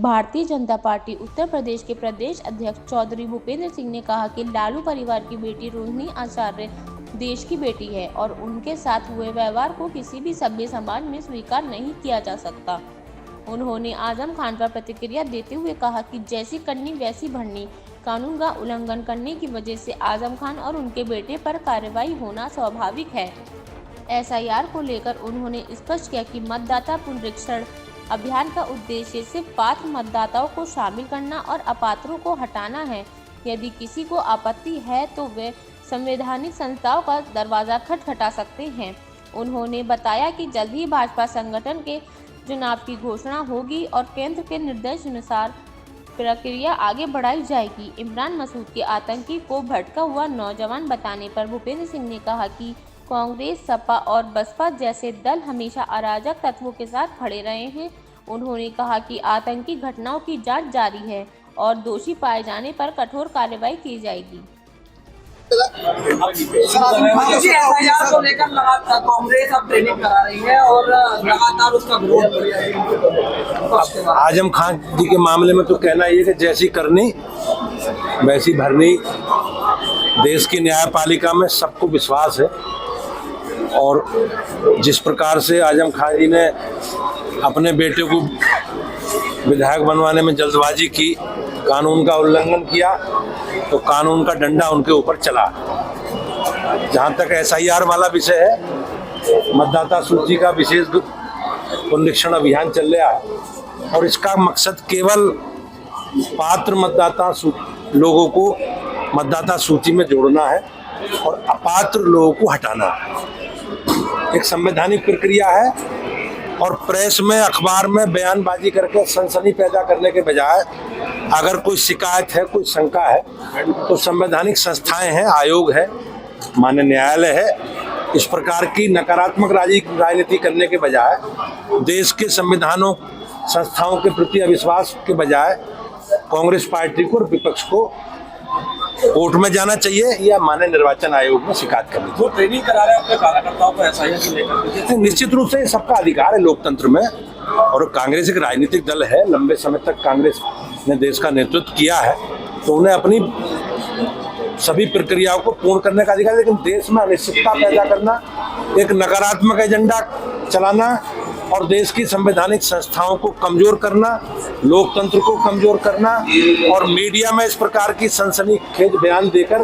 Bharatiya Janata party Uttar Pradesh के प्रदेश अध्यक्ष चौधरी भूपेंद्र सिंह ने कहा कि लालू परिवार की बेटी रोहिणी आचार्य देश की बेटी है और उनके साथ हुए व्यवहार को किसी भी सभ्य समाज में स्वीकार नहीं किया जा सकता। उन्होंने आजम खान पर प्रतिक्रिया देते हुए कहा कि जैसी करनी वैसी भरनी, कानून का उल्लंघन करने की वजह से आजम खान और उनके बेटे पर कार्रवाई होना स्वाभाविक है। एसआईआर को लेकर उन्होंने स्पष्ट किया कि मतदाता पुनरीक्षण अभियान का उद्देश्य सिर्फ पात्र मतदाताओं को शामिल करना और अपात्रों को हटाना है। यदि किसी को आपत्ति है तो वे संवैधानिक संस्थाओं का दरवाजा खटखटा सकते हैं। उन्होंने बताया कि जल्द ही भाजपा संगठन के चुनाव की घोषणा होगी और केंद्र के निर्देश अनुसार प्रक्रिया आगे बढ़ाई जाएगी। इमरान मसूद के आतंकी को भटका हुआ नौजवान बताने पर भूपेंद्र सिंह ने कहा कि कांग्रेस, सपा और बसपा जैसे दल हमेशा अराजक तत्वों के साथ खड़े रहे हैं। उन्होंने कहा कि आतंकी घटनाओं की जांच जारी है और दोषी पाए जाने पर कठोर कार्रवाई की जाएगी। एसआईआर को लेकर लगातार कांग्रेस अब ट्रेनिंग करा रही है और लगातार उसका विरोध। आजम खान जी के मामले में तो कहना ये कि जैसी करनी वैसी भरनी। देश की न्यायपालिका में सबको विश्वास है और जिस प्रकार से आजम खान जी ने अपने बेटे को विधायक बनवाने में जल्दबाजी की, कानून का उल्लंघन किया, तो कानून का डंडा उनके ऊपर चला। जहाँ तक एसआईआर वाला विषय है, मतदाता सूची का विशेष पुनरीक्षण अभियान चल रहा है और इसका मकसद केवल पात्र मतदाता लोगों को मतदाता सूची में जोड़ना है और अपात्र लोगों को हटाना है। एक संवैधानिक प्रक्रिया है और प्रेस में, अखबार में बयानबाजी करके सनसनी पैदा करने के बजाय अगर कोई शिकायत है, कोई शंका है, तो संवैधानिक संस्थाएं हैं, आयोग है, माननीय न्यायालय है। इस प्रकार की नकारात्मक राजनीति करने के बजाय, देश के संविधानों, संस्थाओं के प्रति अविश्वास के बजाय कांग्रेस पार्टी को और विपक्ष को कोर्ट में जाना चाहिए या माननीय निर्वाचन आयोग में शिकायत करनी चाहिए। वो ट्रेनिंग करा रहे हैं अपने कार्यकर्ताओं को एसआईआर को लेकर। निश्चित रूप से सबका अधिकार है लोकतंत्र में और कांग्रेस एक राजनीतिक दल है। लंबे समय तक कांग्रेस ने देश का नेतृत्व किया है, तो उन्हें अपनी सभी प्रक्रियाओं को पूर्ण करने का अधिकार है। लेकिन देश में अनिश्चितता पैदा करना, एक नकारात्मक एजेंडा चलाना और देश की संवैधानिक संस्थाओं को कमजोर करना, लोकतंत्र को कमजोर करना और मीडिया में इस प्रकार की सनसनीखेज बयान देकर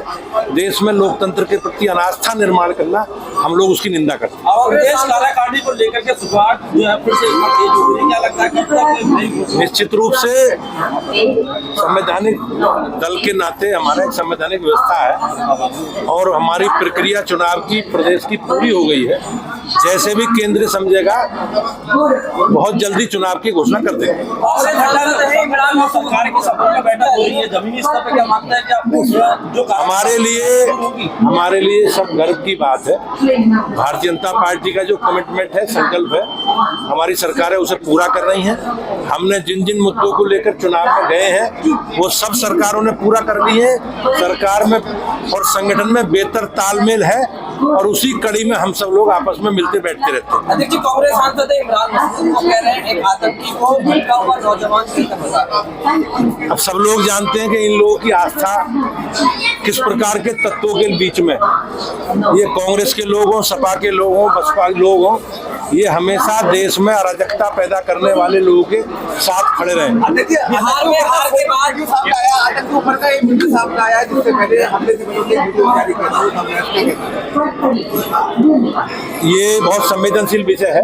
देश में लोकतंत्र के प्रति अनास्था निर्माण करना, हम लोग उसकी निंदा करते हैं। और देश कालाकानी को लेकर के सुधार जो है फिर से एक बार तेज हो गई, क्या लगता है कि निश्चित रूप से संवैधानिक दल के नाते हमारा एक संवैधानिक व्यवस्था है और हमारी प्रक्रिया चुनाव की प्रदेश की पूरी हो गई है। जैसे भी केंद्र समझेगा बहुत जल्दी चुनाव की घोषणा कर देंगे। सरकार की सपोर्ट में बैठक हो रही है, जमीनी स्तर पर क्या मांगता है कि आपको जो हमारे लिए सब गर्व की बात है। भारतीय जनता पार्टी का जो कमिटमेंट है, संकल्प है, हमारी सरकारें उसे पूरा कर रही हैं। हमने जिन जिन मुद्दों को लेकर चुनाव में गए हैं वो सब सरकारों ने पूरा कर ली है। सरकार में और संगठन में बेहतर तालमेल है और उसी कड़ी में हम सब लोग आपस में मिलते बैठते रहते हैं। अध्यक्ष जी, कांग्रेस सांसद इमरान मसूद को कह रहे हैं एक आतंकी को भटका हुआ नौजवान। अब सब लोग जानते हैं कि इन लोगों की आस्था किस प्रकार के तत्वों के बीच में, ये कांग्रेस के लोग हों, सपा के लोग हों, बसपा के लोग हों, ये हमेशा देश में अराजकता पैदा करने वाले लोगों के साथ खड़े रहे। बिहार में हार के बाद आतंकी ऊपर का एक वीडियो सामने आया जिससे पहले हमले से वीडियो जारी कर ये बहुत संवेदनशील विषय है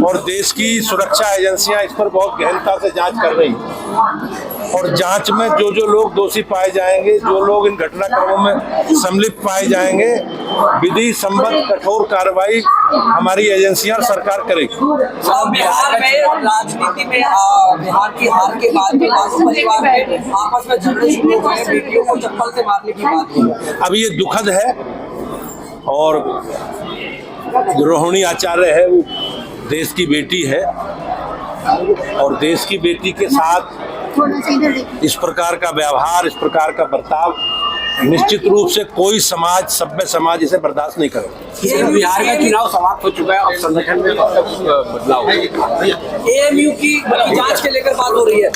और देश की सुरक्षा एजेंसियां इस पर बहुत गहनता से जांच कर रही हैं और जांच में जो जो लोग दोषी पाए जाएंगे, जो लोग इन घटनाक्रमों में सम्मिलित पाए जाएंगे, विधि संबद्ध कठोर कार्रवाई हमारी एजेंसियां और सरकार करेगी। बिहार में राजनीति में बिहार की हार के बाद भी परिवार में आपस में झगड़े शुरू हुए, बेटियों को चप्पल से मारने की बात हुई। अब ये दुखद है और जो रोहिणी आचार्य है वो देश की बेटी है और देश की बेटी के साथ इस प्रकार का व्यवहार, इस प्रकार का बर्ताव निश्चित रूप से कोई समाज, सभ्य समाज इसे बर्दाश्त नहीं करेगा। बिहार का चुनाव समाप्त हो चुका है, अब संगठन में कब तक बदलाव होगा? एएमयू की जांच के लेकर बात हो रही है।